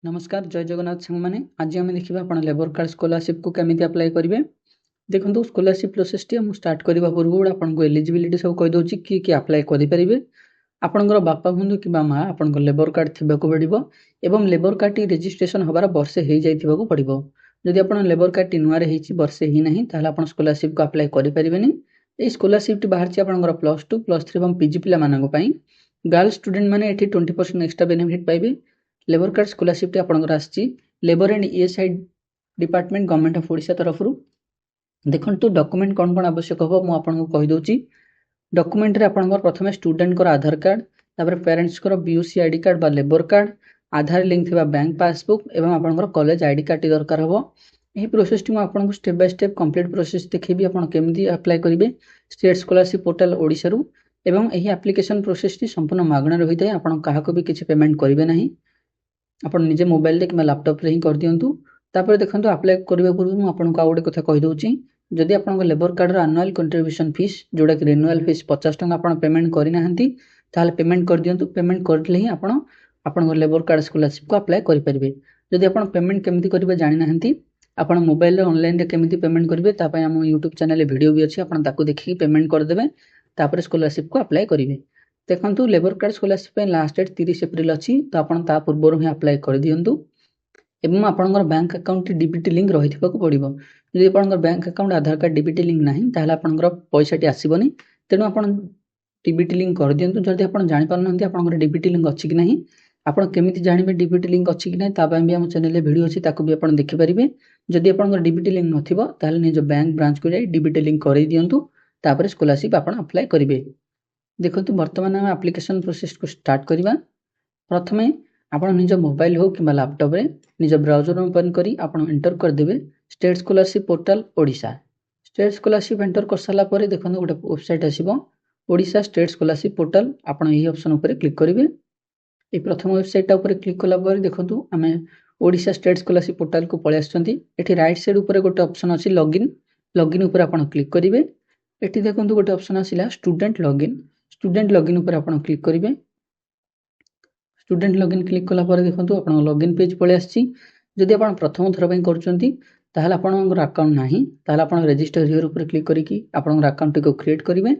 नमस्कार जय जगन्नाथ सांग मैंने आज आम देखा आप लेबर कार्ड स्कॉलरशिप को केमी अप्लाई करेंगे। देखो स्कॉलरशिप प्रोसेस टी स्टार्ट करने पूर्व आपको एलिजिबिलिटी सब कहीदे किए अप्लाई करेंगे। आपंकर बापा हूँ कि माँ आप लेबर कार्ड थी पड़ो एवं लेबर कार्ड टी रेजिस्ट्रेशन हबार वर्षे हो जाइए पड़ो। जदि आप लेबर कार्ड टी नुआ वर्षे ही ना ताल आप स्कॉलरशिप को अप्लाई करेंगे। ये स्कॉलरशिप टी बाहर आप +2 +3 और पीजी पिला गर्ल्स स्टूडेंट मैंने 20% एक्सट्रा बेनिफिट पाइबे। लेबर कार्ड स्कॉलरशिप टी आपंकर आसी labour and ESI department government of Odisha तरफ देखो डॉक्यूमेंट कौन कौन आवश्यक हम मुझे कहीदे। डॉक्यूमेंट रे आपंकर प्रथम स्टूडेंट आधार कार्ड तापर पेरेंट्स बीयूसी आईडी कार्ड बा लेबर कार्ड आधार लिंक थिबा बैंक पासबुक एवं आपंकर कॉलेज आईडी कार्ड टी दरकार हो। यही प्रोसेस टी आपको step by step complete process देखिए आप केमी अप्लाई करेंगे। स्टेट स्कॉलरशिप पोर्टल ओडिशा रु एवं यही एप्लिकेशन प्रोसेस टी संपूर्ण मागणार होता है। आपन क्या भी किसी पेमेंट करेंगे ना आप निजे मोबाइल कि लैपटॉप रे ही कर दिंतु। तापर देखो अप्लाई करने पूर्व मुझे गोटे कथा कहीदे जदि आप labour card annual contribution fees जोटा कि रिन्यूअल फीस 50 टंका आप पेमेंट करना पेमेंट कर दिंतु। पेमेंट करले ही आप लेबर कार्ड स्कॉलरशिप को अप्लाई करेंगे। जदि आप पेमेंट केमती करेंगे जानी ना आप मोबाइल ऑनलाइन केमी पेमेंट करेंगे तापाई आम यूट्यूब चैनल वीडियो भी अच्छी आपको देखिए पेमेंट करदे तापर स्कॉलरशिप को अप्लाई करेंगे। देखो labour card scholarship last date 30 April अच्छी तो आप पूर्व ही अप्लाई कर दिंतु एवं आपंकर बैंक अकाउंट डीबीटी लिंक रही पड़ो। जदि आप बैंक अकाउंट आधार कार्ड डीबीटी लिंक ना ताहले आपंकर पैसा टी आसबनी तेणु आप डीबीटी लिंक कर दिंतु। जदि आप जापार ना आप डीबीटी लिंक अच्छी कि ना आप केमी जानवे डीबीटी लिंक अच्छी कि ना भी आम चैनल वीडियो अच्छी ताकू भी आप देखिपारे। जदि आप डीबीटी लिंक ना निज बैंक ब्रांच को जाए डीबीटी लिंक कर दिंतु तापर स्कॉलरशिप आप अप्लाई करेंगे। देखो बर्तमान आम एप्लिकेशन प्रोसेस को स्टार्ट करवा। प्रथमे आप निज मोबाइल हो कि लैपटॉप रे निज ब्राउजर ओपन करी आप एंटर करदे state scholarship portal Odisha. State scholarship enter कर सारा पर देखो गोटे वेबसाइट आसो ओडिशा स्टेट स्कॉलरशिप पोर्टल आप ऑप्शन उपर क्लिक करेंगे। ये प्रथम वेबसाइट उपर क्लिक कलापर देखो आम ओडिशा स्टेट स्कॉलरशिप पोर्टल को पलि आसछंती। राइट साइड उपर गोटे ऑप्शन अच्छी लॉगिन लॉगिन उपर आप क्लिक करेंगे। ये देखो गोटे ऑप्शन आसला स्टूडेंट लॉगिन उपर आप क्लिक करेंगे। स्टूडेंट लॉगिन क्लिक कलापर देखो आप लॉगिन पेज पलि आसी। जदि आप प्रथम थर ताहले आपनकर अकाउंट नाही ताहले आप रजिस्टर हियर उपर क्लिक करके आपनकर अकाउंट को क्रिएट करेंगे।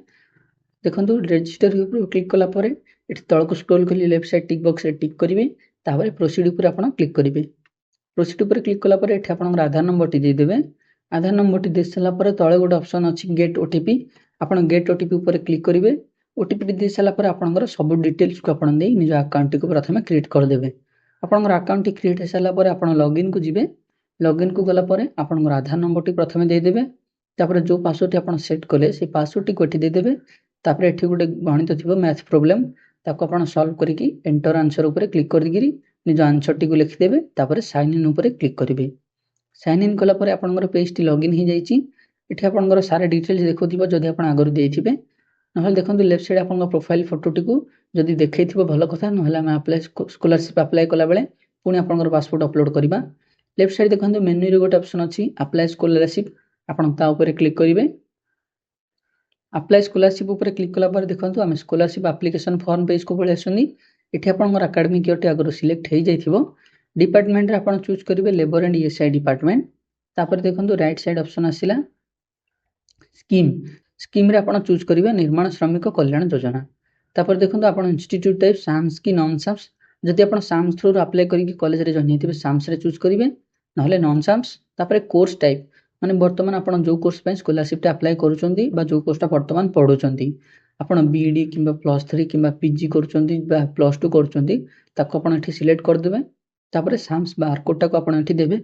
देखो रजिस्टर हियर क्लिक कलापर ये तलक स्क्रॉल कर लेफ्ट साइड टिक बॉक्स रे टिक करेंगे तापर प्रोसीड उपर आप क्लिक करेंगे। प्रोसीड उपर क्लिक कलापर ये आपनकर आधार नंबर टी देदेवे। आधार नंबर टी दे सारापर तले गोटे ऑप्शन अच्छी गेट ओटीपी आप गेट ओटीपी उपर क्लिक करेंगे। ओटीपी दे सारापर आपनकर सब डिटेल्स को आपन दे निज अकाउंट को प्रथम क्रिएट करदेवे। आपनकर अकाउंट क्रिएट हो सारापर आप लॉगिन को जिबे। लॉगिन को गला पर आपनकर आधार नंबर टी प्रथम देदेवे तापर जो पासवर्ड टी आपन सेट कले से पासवर्ड टी कोठी देदेवे। तापर एठी गोटे गणित थिबो मैथ प्रॉब्लम ताको आपन सॉल्व करिकि एंटर आंसर उपर क्लिक करदिगिरी निज आंसर टी को लिखिदेवे तापर साइन इन उपर क्लिक करेंगे। साइन इन कला पर आपनकर पेज टी लॉगिन हो जाइए। एठी आपनकर सारा डिटेल्स देखोथिबो जदि आपन आगर देथिबे नहले देखो लेफ्ट साइड आपन प्रोफाइल फोटो टी को जदि देखैथिबो भलो कथा नहले हम अप्लाई स्कॉलरशिप अप्लाई कला बेले पुणी आपनकर पासपोर्ट अपलोड करबा। लेफ्ट साइड देखो मेन्यू रे गोटे ऑप्शन अच्छी अप्लाई स्कॉलरशिप आपन ता ऊपर क्लिक करेंगे। अप्लाई स्कॉलरशिप ऊपर क्लिक कला पर देखो आम स्कॉलरशिप एप्लिकेशन फॉर्म पेज को पलि आसुनी। एठी आपनकर academic year T Agar select हो जाइथिबो। डिपार्टमेंट रे आपन चूज करेंगे लेबर एंड ईएसआई डिपार्टमेंट। तापर देखो राइट साइड ऑप्शन आसिला स्कीम स्कीम रे आपन चूज करेंगे निर्माण श्रमिक कल्याण योजना। तापर देखो आप इंस्टीट्यूट टाइप साम्स की नॉन साम्स जदि आप साम्स थ्रू अप्लाई करके कॉलेज रे जॉइन होइथिबे साम्स रे चूज करेंगे नहले नॉन साम्स। तापर कोर्स टाइप माने वर्तमान आपन जो कोर्स पे स्कॉलरशिप टा अप्लाई करूचंती बा जो कोर्स टा वर्तमान पढुचंती आपन बीईडी किबा +3 किबा पीजी करूचंती बा +2 करूचंती ताको आपन एठी सिलेक्ट कर देबे। तापर साम्स बारकोड टा को आपन एठी देबे।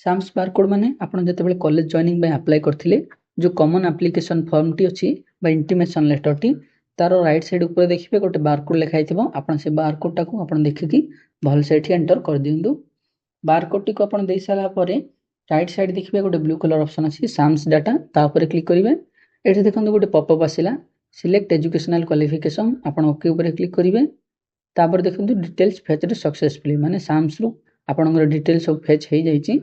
साम्स बारकोड माने आपन जते बेले कॉलेज जॉइनिंग पे अप्लाई करथिले जो कॉमन एप्लिकेशन फॉर्म टी अछि बा इंटीमेशन लेटर टी तार राइट साइड ऊपर देखिए गोटे बारकोड लिखाई थिबो आपन से बारकोड टा को आपन देखिकि भल से एठी एंटर कर दियंतु। बारकोड टी को आपन दे साला परे राइट साइड देखिए गोटे ब्लू कलर ऑप्शन अछि साम्स डाटा ता ऊपर क्लिक करिवे। एठी देखंतु गोटे पॉपअप आसिला सिलेक्ट एजुकेशनल क्वालिफिकेशन आपन ओके ऊपर क्लिक करिवे। तापर देखंतु डिटेल्स फेचड सक्सेसफुली माने साम्स रु आपनकर डिटेल्स सब फेच हे जाईची।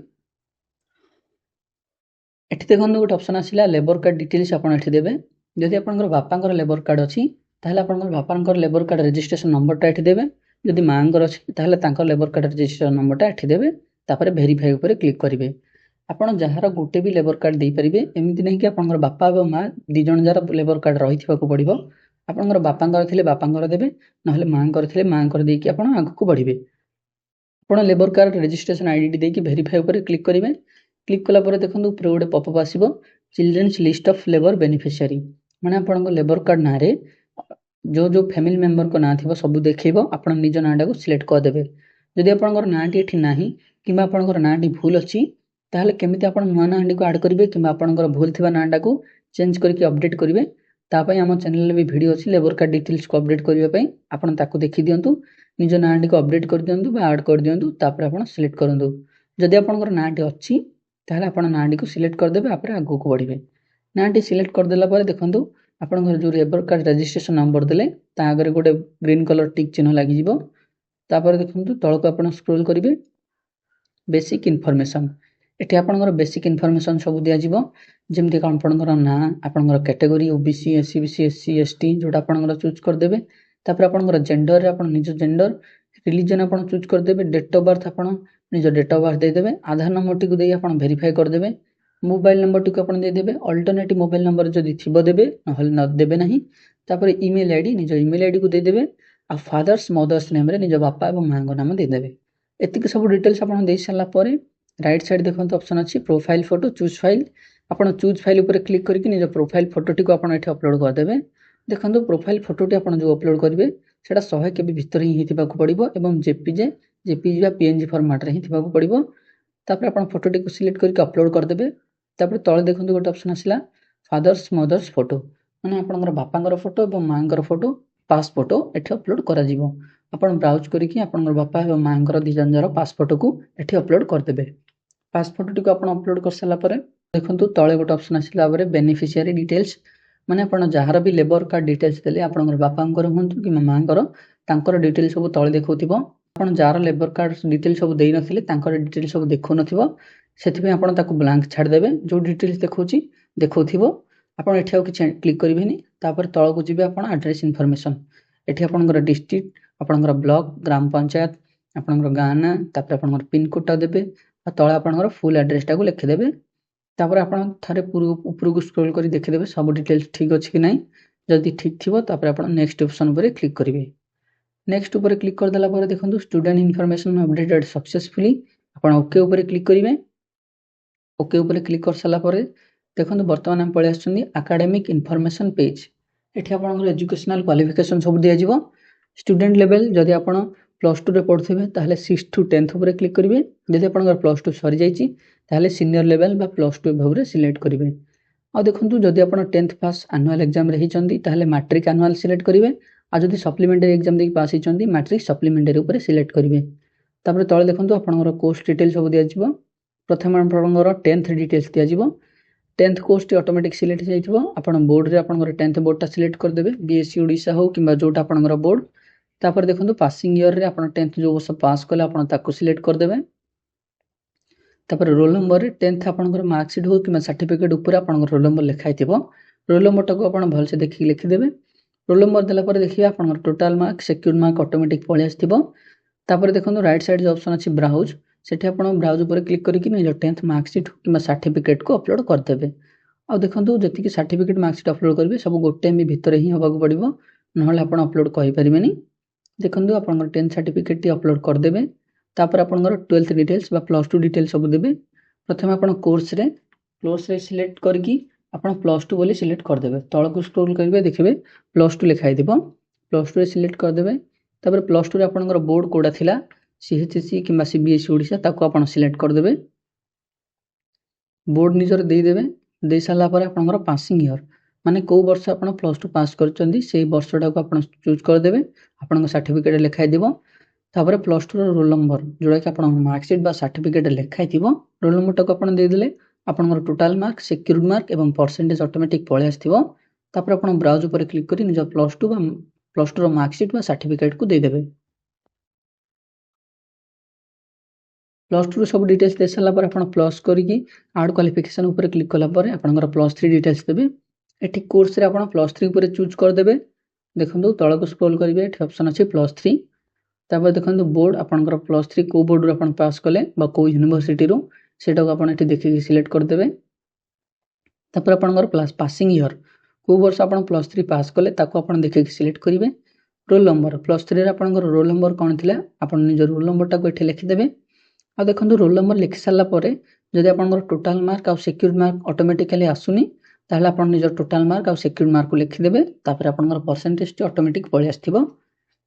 एठी देखंतु गोटे ऑप्शन आसिला लेबर कार्ड डिटेल्स आपन एठी देबे। जदि आपनकर बापांकर लेबर कार्ड अछि ताहले आपनकर बापांकर लेबर कार्ड रजिस्ट्रेशन नंबर टा एठी देबे। जदि माँकर अच्छी ताहले तांकर लेबर कार्ड रजिस्ट्रेशन नंबरटा एठी देबे तापर भेरीफाई उपरे क्लिक करिवे। आपण जहार गोटे भी लेबर कार्ड दे परिबे एमिति नहीं कि आपनकर बापा एवं माँ दी जण जार लेबर कार्ड रहिथिबाकू पड़िबो। आपनकर बापांकर थिले बापांकर देबे नहले माँकर थिले माँकर देकी आपण आगकू बढ़िबे। आपण लेबर कार्ड रजिस्ट्रेशन आईडी देकी भेरीफाई उपरे क्लिक करिवे। क्लिक कला परे देखंतु उपरे गोटे पॉपअप आसीबो children's list of labour beneficiary माने आपनकर लेबर कार्ड नारे जो जो फैमिली मेंबर को ना थिबो सब देखैबो। आपण निज नाटा को सिलेक्ट कर देबे। जदि आपनकर नाटी एठी नाही किबा आपनकर नाटी भूल अछि ताहले केमिति आपण नुवा नाटी को ऐड करिवे किबा आपनकर भूल थिबा नाटा को चेंज करके अपडेट करिवे ता पई हम चैनल रे भी वीडियो अछि लेबर कार्ड डिटेल्स को अपडेट करिवे पई आपण ताको देखि दियंतु निज नाटी को अपडेट कर दियंतु बा ऐड कर दियंतु तापर आपण सिलेक्ट करंतु। जदि आपनकर नाटी अछि ताहले आपण नाटी को सिलेक्ट कर देबे आपरे आगो को बढ़िबे। नाटी सिलेक्ट कर देला परे देखंतु आपनकर जो लेबर कार्ड रजिस्ट्रेशन नंबर देले ता आगरे गोटे ग्रीन कलर टिक चिन्ह लागि जिवो। तापर देखंतु तळको आपण स्क्रॉल करिवे बेसिक इन्फॉर्मेशन एठी आपनकर बेसिक इन्फॉर्मेशन सब दिया जिवो जेमति का आपनकर ना आपनकर category OBC SC BC SC ST जोटा आपनकर चूज कर देबे। तापर आपनकर जेंडर रे आपण निज जेंडर रिलीजन आपण चूज कर देबे। डेट ऑफ बर्थ आपण निज डेट ऑफ बर्थ दे देबे। आधार नंबर टिकु देई आपण वेरीफाई कर देबे। मोबाइल नंबर टिकु आपण दे देबे। अल्टरनेटिव मोबाइल नंबर जदि थिबो देबे नहले न देबे नाही। तापर ईमेल आईडी निज ईमेल आईडी को दे देबे आ फादर्स मदर्स नेम रे निज बापा एवं मां को नाम दे देबे। एतिक सब डिटेल्स आपण देई साला परे राइट साइड देखंतु ऑप्शन अछि प्रोफाइल फोटो चूज फाइल आपण चूज फाइल ऊपर क्लिक करके निज प्रोफाइल फोटो टिको आपण एठी अपलोड कर देबे। देखंतु प्रोफाइल फोटो टी आपण जो अपलोड करिवे सेटा 100 केबी भीतर ही हिथिबा को पड़िबो एवं जेपीजी बा पीएनजी फॉर्मेट रे हिथिबा को पड़िबो। तापर आपण फोटो टी को सिलेक्ट करके अपलोड कर देबे। तापर तळे देखंतु गोटे ऑप्शन आसिला फादर्स मदर्स फोटो माने आपनकर बापांकर फोटो एवं मांकर फोटो पास फोटो एठी अपलोड करा जिवो। आपण ब्राउज करिकि आपनकर बापा एवं मांकर दी जन जार पास फोटो को एठी अपलोड कर देबे। पास फोटो टी को आपण अपलोड कर साला परे देखंतु तळे गोटे ऑप्शन आसिला परे बेनिफिशियरी डिटेल्स माने आपण जहार भी लेबर कार्ड डिटेल्स देले आपनकर बापांकर हुंतु कि मांकर तांकर डिटेल्स सब तळे देखौथिबो। आपण जार लेबर कार्ड डिटेल्स सब देइ नथिले तांकर डिटेल्स सब देखौ नथिबो सेथिबे आपण ताको ब्लैंक छाड़ देबे। जो डिटेल्स देखौची देखौथिबो आपण एठी आउ कि क्लिक करिबेनी। तापर तळको जिबे आपण एड्रेस इन्फॉर्मेशन एठी आपनकर डिस्ट्रिक्ट आपनकर ब्लॉक ग्राम पंचायत आपनकर गां ना तापर आपनकर पिन कोड टा देबे आ तळे आपनकर फुल एड्रेस टा को लिखि देबे। तापर आपण थारे ऊपर को स्क्रॉल करी देखि देबे सब डिटेल्स ठीक अछि कि नै। जदि ठीक थिबो तापर आपण नेक्स्ट ऑप्शन ऊपर क्लिक करिवे। नेक्स्ट ऊपर क्लिक कर देला पर देखंतु स्टूडेंट इन्फॉर्मेशन अपडेटेड सक्सेसफुली आपण ओके ऊपर क्लिक करिवे। ओके ऊपर क्लिक कर साला पर देखंतु वर्तमान हम पळे आछुनी एकेडमिक इन्फॉर्मेशन पेज एठी आपनकर एजुकेशनल क्वालिफिकेशन सब दिया जिवो। स्टूडेंट लेवल जदि आपण प्लस 2 रे पढुथिबे ताहले 6 टू 10th ऊपर क्लिक करिवे। जदि आपनकर प्लस 2 सरी जाईची ताहले सीनियर लेवल बा प्लस 2 भाव रे सिलेक्ट करिवे। आ देखंतु जदि आपण 10th पास एनुअल एग्जाम रे हिचंदी ताहले मैट्रिक एनुअल सिलेक्ट करिवे। आ जदि सप्लीमेंटरी एग्जाम देकी पास हिचंदी मैट्रिक सप्लीमेंटरी ऊपर सिलेक्ट करिवे। तापर तळे देखंतु आपनकर कोर्स डिटेल सब दिया जिवो। प्रथम आपनकर 10th डिटेल्स दिया जिवो। 10th कोर्स टी ऑटोमेटिक सिलेक्ट जाइथिबो। आपण बोर्ड रे आपनकर 10th बोर्ड टा सिलेक्ट कर देबे बीएससी ओडिसा हो किबा जोटा आपनकर बोर्ड। तापर देखंतु पासिंग ईयर रे आपण 10th जो वर्ष पास कले आपण ताको सिलेक्ट कर देबे। तापर रोल नंबर रे 10th आपनकर मार्कशीट हो किबा सर्टिफिकेट ऊपर आपनकर रोल नंबर लिखाइथिबो। रोल नंबर टाको आपण भल से देखि लिखि देबे। रोल नंबर देला पर देखिबा आपनकर total mark secure mark automatic पळे आस्थिबो। तापर देखंतु राइट साइड जो ऑप्शन अछि ब्राउज सेठी आपण ब्राउज ऊपर क्लिक करिकि निज 10th मार्कशीट किबा सर्टिफिकेट को अपलोड कर देबे। आ देखंतु जति कि सर्टिफिकेट मार्कशीट अपलोड करबे सब गोटे एमबी भीतर ही होबाक पड़िबो नहले आपण अपलोड कहि परिबेनी। देखंतु आपनकर 10th सर्टिफिकेट टी अपलोड कर देबे। तापर आपनकर 12th डिटेल्स बा प्लस 2 डिटेल्स सब देबे। प्रथम आपण कोर्स रे सिलेक्ट करके आपण प्लस 2 बोली सिलेक्ट कर देबे। तळको स्क्रॉल करिवे देखिबे प्लस 2 लिखाइ दिबो। प्लस 2 रे सिलेक्ट कर देबे। तापर प्लस 2 रे आपनकर बोर्ड कोडा थिला सीएचएससी किबा सीबीएसई ओडिसा ताको आपण सिलेक्ट कर देबे। बोर्ड निजर देई देबे। देई साला पर आपनकर पासिंग ईयर माने को वर्ष आपण प्लस 2 पास करचंदी सेही वर्षटा को आपण चूज कर देबे। आपनकर सर्टिफिकेट लिखाइ दिबो। तापर प्लस 2 रो रोल नंबर जोडा कि आपण मार्कशीट बा सर्टिफिकेट लिखाइ दिबो। रोल नंबर टाको आपण देई देले आपनकर टोटल मार्क सिक्योर्ड मार्क एवं परसेंटेज ऑटोमेटिक पळे आस्थिबो। तापर आपण ब्राउज ऊपर क्लिक करी निज प्लस 2 रो मार्कशीट बा सर्टिफिकेट को देई देबे। प्लस 2 रो सब डिटेल्स दे साला पर आपण प्लस करिकि ऐड क्वालिफिकेशन ऊपर क्लिक कला पर आपनकर प्लस 3 डिटेल्स देबे। एठी कोर्स रे आपण प्लस 3 ऊपर चूज कर देबे। देखंतु तळको स्क्रॉल करिवे एठी ऑप्शन अछि प्लस 3 तापर देखो बोर्ड आपंकर +3 को बोर्ड आप पास कले यूनिवर्सिटी से ये देखिए सिलेक्ट करदे। तापर आपंकर पासिंग ईयर को वर्ष आप +3 पास कले देखिए सिलेक्ट करेंगे। रोल नंबर +3 आपंकर रोल नंबर कौन थी आप निज रोल नंबर टाक ये लिखिदेवे। आ देखो रोल नंबर लिखि सारापर जदि आप टोटाल मार्क आ सिक्योर्ड मार्क ऑटोमेटिकली आसुनी ताहले आप निज टोटाल मार्क आ सिक्योर्ड मार्क को लिखिदेवे। तापर आपंकर परसेंटेज टी ऑटोमेटिक पळि आस्थिबो।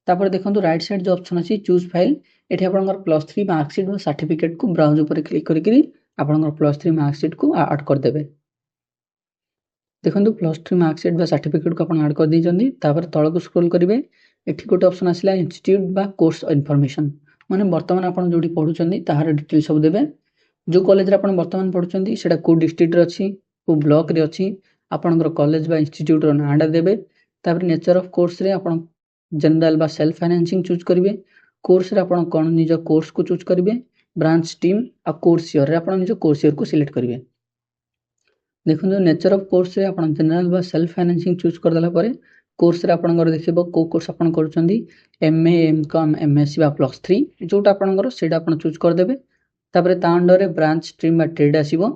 तापर देखो राइट साइड जो ऑप्शन अच्छी चूज फाइल ये आपंकर +3 मार्कसीट और सर्टिफिकेट को ब्राउज पर क्लिक करके आपंकर +3 मार्कसीट को आड करदे। देखो +3 मार्कसीट सर्टिफिकेट को आप आड कर दीजिए। तापर तल को स्क्रॉल करेंगे ये गोटे ऑप्शन आसला इंस्टीट्यूट बा कोर्स इनफॉरमेशन माने वर्तमान आप जो पढ़ुं तार डिटेल सब देवे। जो कॉलेज आप वर्तमान पढ़ुं से को डिस्ट्रिक्ट अच्छी को ब्लॉक रे अच्छी आपंकर कॉलेज बा इंस्टीट्यूट नाटा देवे। तापर नेचर ऑफ कोर्स रे आप जनरल बा सेल्फ फाइनेंसिंग चूज करेंगे। कोर्स रे आप कौन निज कोर्स को चूज करेंगे। ब्रांच टीम आ कोर्स ईयर रे आप निज कोर्स ईयर को सिलेक्ट करेंगे। देखो नेचर ऑफ कोर्स रे आप जनरल बा सेल्फ फाइनेंसिंग चूज करदेला परे कोर्स रे आपनकर देखिबो को कोर्स आपन करूचंदी एमए एमकॉम एमएससी बा +3 जोटा आपनकर सेटा आपन चूज कर देबे। तापर ता अंडर रे ब्रांच स्ट्रीम बा ट्रेड आसीबो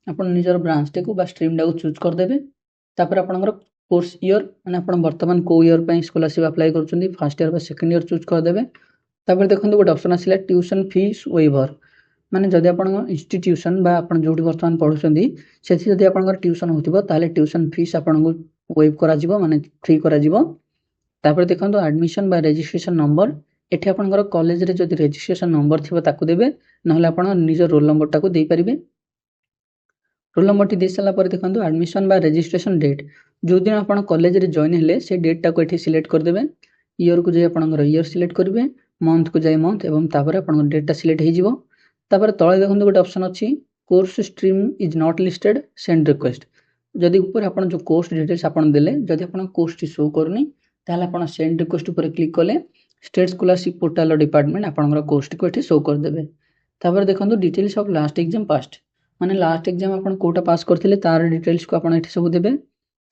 आपन निजर ब्रांच टे को बा स्ट्रीम डा को चूज कर देबे। तापर आपनकर कोर्स ईयर माने आपन वर्तमान को ईयर पई स्कॉलरशिप अप्लाई करूचंदी फर्स्ट ईयर बा सेकंड ईयर चूज कर देबे। तापर देखंतु गोटे ऑप्शन आसिला ट्यूशन फीस वेवर माने जदि आपन इंस्टीट्यूशन बा आपन जोटी वर्तमान पढुचंदी सेथि जदि आपनकर ट्यूशन होतिबो ताले ट्यूशन फीस आपन को वेव करा जिवो माने फ्री करा जिवो। तापर देखंतु एडमिशन बा रजिस्ट्रेशन नंबर एठी आपनकर कॉलेज रे जदि रजिस्ट्रेशन नंबर थिबो ताकू देबे नहले आपन निज रोल नंबर टाकू देई परिबे। रोल नंबर टी दे सला पर देखंतु एडमिशन बा रजिस्ट्रेशन डेट जो दिन आपन कॉलेज रे जॉइन हेले से डेट टाकू एठी सिलेक्ट कर देबे। ईयर को जे आपनकर ईयर सिलेक्ट करिवे मंथ को जाय मंथ एवं तापर आपन डेट टा सिलेक्ट हे जिवो। तापर तळे देखंतु गोटे ऑप्शन अछि course stream is not listed send request जदि ऊपर आपन जो कोर्स डिटेल्स आपन देले जदि आपन कोर्स टी शो करनी ताहले आपन सेंड रिक्वेस्ट ऊपर क्लिक कले स्टेट स्कॉलरशिप पोर्टल डिपार्टमेंट आपनकर कोर्स टी को एठी शो कर देबे। तापर देखंतु details of last exam past माने लास्ट एग्जाम आपन कोटा पास करथिले तार डिटेल्स को आपन एठी सब देबे।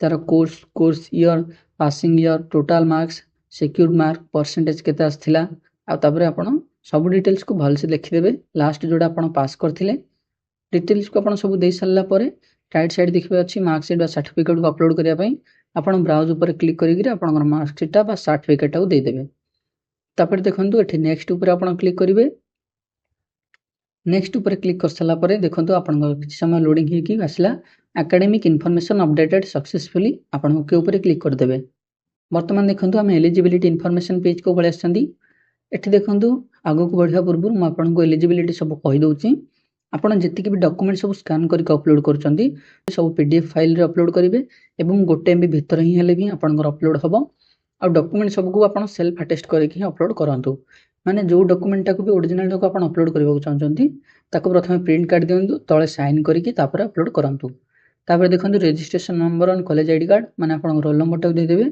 तार course year passing year total marks secured mark percentage केते आस्थिला आ तापर आपन सब डिटेल्स को भल से लिखि देबे। लास्ट जोडा आपन पास करथिले डिटेल्स को आपन सब दे सल्ला परे राइट साइड देखबे अछि मार्कशीट बा सर्टिफिकेट को अपलोड करिया पई आपन ब्राउज ऊपर क्लिक करिगिरी आपनकर मार्कशीट बा सर्टिफिकेट को दे देबे। तापर देखंतु एठी नेक्स्ट ऊपर आपन क्लिक करिवे। नेक्स्ट ऊपर क्लिक कर सला परे देखंतु आपनकर किछ समय लोडिंग हे कि आसला एकेडमिक इन्फॉर्मेशन अपडेटेड सक्सेसफुली आपन ओके ऊपर क्लिक कर देबे। वर्तमान देखंतु हम एलिजिबिलिटी इन्फॉर्मेशन पेज को बळे आछंदी। एठी देखंतु आगो को बढ़िया पूर्व मु आपन को एलिजिबिलिटी सब कहि दउची आपन जेतिक भी डॉक्यूमेंट सब स्कैन करके अपलोड करचंदी सब पीडीएफ फाइल रे अपलोड करिवे एवं गोटे एमबी भीतर ही हेले भी आपनकर अपलोड हबो। आ डॉक्यूमेंट सब को आपन सेल्फ अटेस्ट करके ही अपलोड करंतु माने जो डॉक्यूमेंट को भी ओरिजिनल को आपन अपलोड करबा चाहचंती ताको प्रथमे प्रिंट काट दियंतु तळे साइन करके तापर अपलोड करंतु। तापर देखंतु registration number on college ID card माने आपन रोल नंबर टा दे देबे।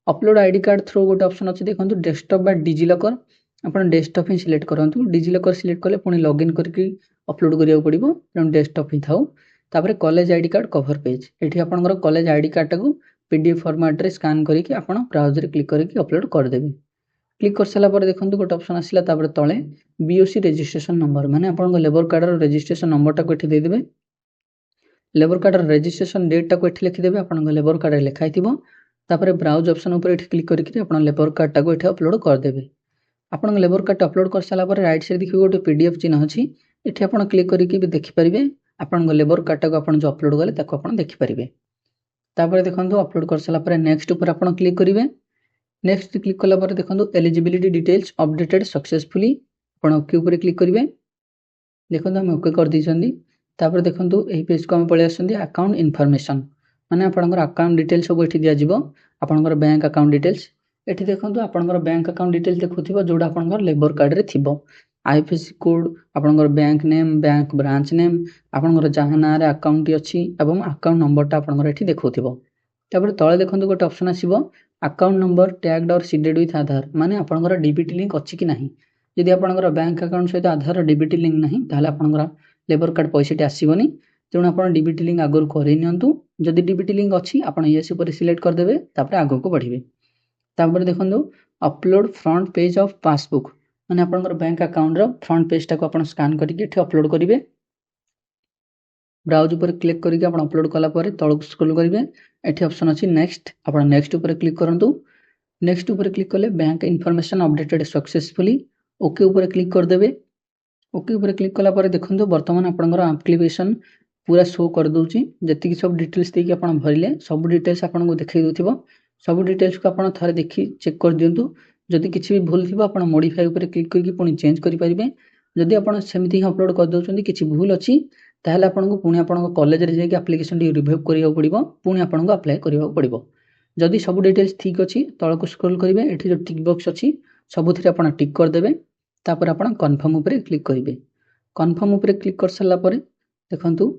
अपलोड आईडी कार्ड थ्रू गोटे ऑप्शन अछि देखंतु डेस्कटॉप बा डिजी लॉकर आपन डेस्कटॉप ही सिलेक्ट करंतु। डिजी लॉकर सिलेक्ट कले पुनी लॉगिन करके अपलोड करिया पड़िबो तेणु डेस्कटॉप ही थाउ। तापर college ID card cover page एठी आपनकर कॉलेज आईडी कार्ड टाको पीडीएफ फॉर्मेट रे स्कैन करके आपन ब्राउज़र रे क्लिक करके अपलोड कर देबे। क्लिक कर सला पर देखंतु गोटे ऑप्शन आसिला तापर तळे बीओसी रजिस्ट्रेशन नंबर माने आपन लेबर कार्ड रो रजिस्ट्रेशन नंबर टाको एठी दे देबे। लेबर कार्ड रो रजिस्ट्रेशन डेट टाको एठी लिखि देबे आपन लेबर कार्ड रे लिखाइ थिबो। तापर ब्राउज ऑप्शन ऊपर एठी क्लिक करके आपन लेबर कार्ड टाको एठी अपलोड कर देबे। आपन लेबर कार्ड अपलोड कर सला पर राइट साइड देखिबो गोटे पीडीएफ चिन्ह अछि एठी आपन क्लिक करके भी देखि परिबे आपन लेबर कार्ड टाको आपन जो अपलोड गले ताको आपन देखि परिबे। तापर देखंतु अपलोड कर सला पर नेक्स्ट ऊपर आपन क्लिक करिवे। नेक्स्ट क्लिक कला पर देखंतु एलिजिबिलिटी डिटेल्स अपडेटेड सक्सेसफुली आपन ओके ऊपर क्लिक करिवे। देखंतु हम ओके कर दिसंदी। तापर देखंतु एही पेज को हम पळे आसंदी अकाउंट इन्फॉर्मेशन माने आपनकर अकाउंट डिटेल्स सब एठी दिया जिवो आपनकर बैंक अकाउंट डिटेल्स एठी देखंतु आपनकर बैंक अकाउंट डिटेल्स देखुथिबो जोडा आपनकर लेबर कार्ड रे थिबो आईएफएससी कोड आपनकर bank name bank branch name आपनकर जहां ना रे अकाउंट अछि एवं अकाउंट नंबर टा आपनकर एठी देखुथिबो। तापर तळे देखंतु गोटे ऑप्शन आसीबो अकाउंट नंबर टैग्ड और सीडेड विथ आधार माने आपनकर डीबीटी लिंक अछि कि नाही। यदि आपनकर बैंक अकाउंट सहित आधार डीबीटी लिंक नाही ताहले आपनकर लेबर कार्ड पैसा टी आसीबोनी तेणु आपन डीबीटी लिंक आगुर करै नियंतु। जदि डीबीटी लिंक अछि आपन यस ऊपर सिलेक्ट कर देबे तापर आगु को बढ़िबे। तापर देखंतु upload front page of passbook माने आपनकर बैंक अकाउंट रो फ्रंट पेज टाको आपण स्कैन करके एठी अपलोड करिवे। ब्राउज ऊपर क्लिक करके आपण अपलोड कला परे तळक स्क्रॉल करिवे। एठी ऑप्शन अछि नेक्स्ट, आपण नेक्स्ट ऊपर क्लिक करंतु। नेक्स्ट ऊपर क्लिक कले bank information updated successfully okay ऊपर क्लिक कर देबे। ओके ऊपर क्लिक कला परे देखंतु वर्तमान आपनकर एप्लीकेशन पूरा शो कर दोची। जति कि सब डिटेल्स देकी आपण भरिले सब डिटेल्स आपण को देखै दोथिबो। सब डिटेल्स को आपण थरे देखि चेक कर दियंतु। जदि किछि भी भूल थिबो आपण मॉडिफाई ऊपर क्लिक करके पुनी चेंज करि परिबे। जदि आपण सेमिति अपलोड कर दोचंदी किछि भूल अछि ताहले आपण को पुनी आपण को कॉलेज रे जाके एप्लीकेशन डी रिव्यू करियो पड़िबो। पुनी आपण को अप्लाई करियो पड़िबो। जदि सब डिटेल्स ठीक अछि तळक स्क्रॉल करिवे। एठी जो टिक बॉक्स अछि सबुथिरे आपण टिक कर देबे। तापर आपण कन्फर्म ऊपर क्लिक करिवे। कन्फर्म ऊपर क्लिक कर सल्ला परे देखंतु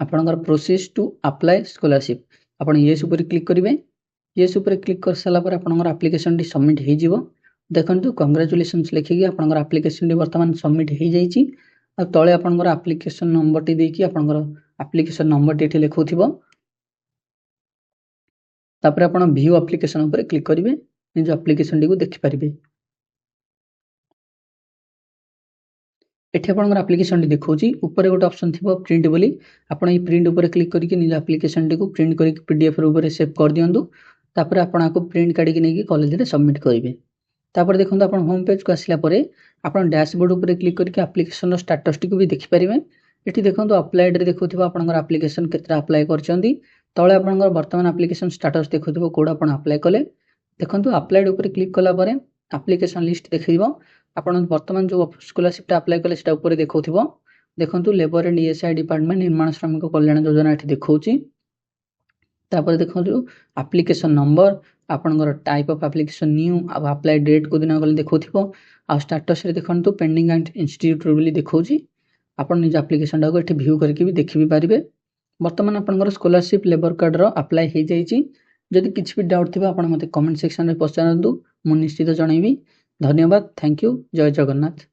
आपनकर प्रोसेस टू अप्लाई स्कॉलरशिप आपण येस ऊपर क्लिक करिवे। येस ऊपर क्लिक कर सल्ला परे आपनकर एप्लीकेशन डी सबमिट हे जिवो। देखंतु कांग्रेचुलेशंस लिखिकी आपनकर एप्लीकेशन डी वर्तमान सबमिट हे जाईची। आ तळे आपनकर एप्लीकेशन नंबर टी देकी आपनकर एप्लीकेशन नंबर टी एठी लेखुथिबो। तापर आपण व्यू एप्लीकेशन ऊपर क्लिक करिवे। निज एप्लीकेशन डी को देखि परिबे। एठी आपनकर एप्लीकेशन डी देखौची ऊपर गोटे ऑप्शन थिबो प्रिंट बोली। आपण ई प्रिंट ऊपर क्लिक करके निज एप्लीकेशन डी को प्रिंट करके पीडीएफ ऊपर सेव कर दियंतु। तापर आपण आको प्रिंट काढी के नेकी कॉलेज रे सबमिट करिवे। तापर देखंतु आपण होम पेज को आसिला परे आपण डैशबोर्ड ऊपर क्लिक करके एप्लीकेशन रो स्टेटस टी को भी देखि परिवे। एठी देखंतु अप्लाइड रे देखौथिबो आपनकर एप्लीकेशन केतरा अप्लाई करचंदी। तळे आपनकर वर्तमान एप्लीकेशन स्टेटस देखौथिबो कोड आपण अप्लाई कले। देखंतु अप्लाइड ऊपर क्लिक कला परे एप्लीकेशन लिस्ट देखैबो। आपण वर्तमान जो स्कॉलरशिप टा अप्लाई कले सेटा ऊपर देखौथिबो। देखंतु लेबर एंड ईएसआई डिपार्टमेंट निर्माण श्रमिक कल्याण योजना एठी देखौची। तापर देखंतु एप्लीकेशन नंबर आपनकर टाइप ऑफ एप्लीकेशन न्यू आ अप्लाई डेट को दिन गले देखौथिबो। आ स्टेटस रे देखंतु पेंडिंग एंड इंस्टीट्यूट बोली देखौची। आपण निज एप्लीकेशन टा को एठी व्यू करके भी देखि भी पारिबे। वर्तमान आपनकर स्कॉलरशिप लेबर कार्ड रो अप्लाई हे जाईची। जदि किछि भी डाउट थिबा आपण मते कमेंट सेक्शन रे पछारंतु मु निश्चित जणाइबी। धन्यवाद। Thank you. जय जगन्नाथ।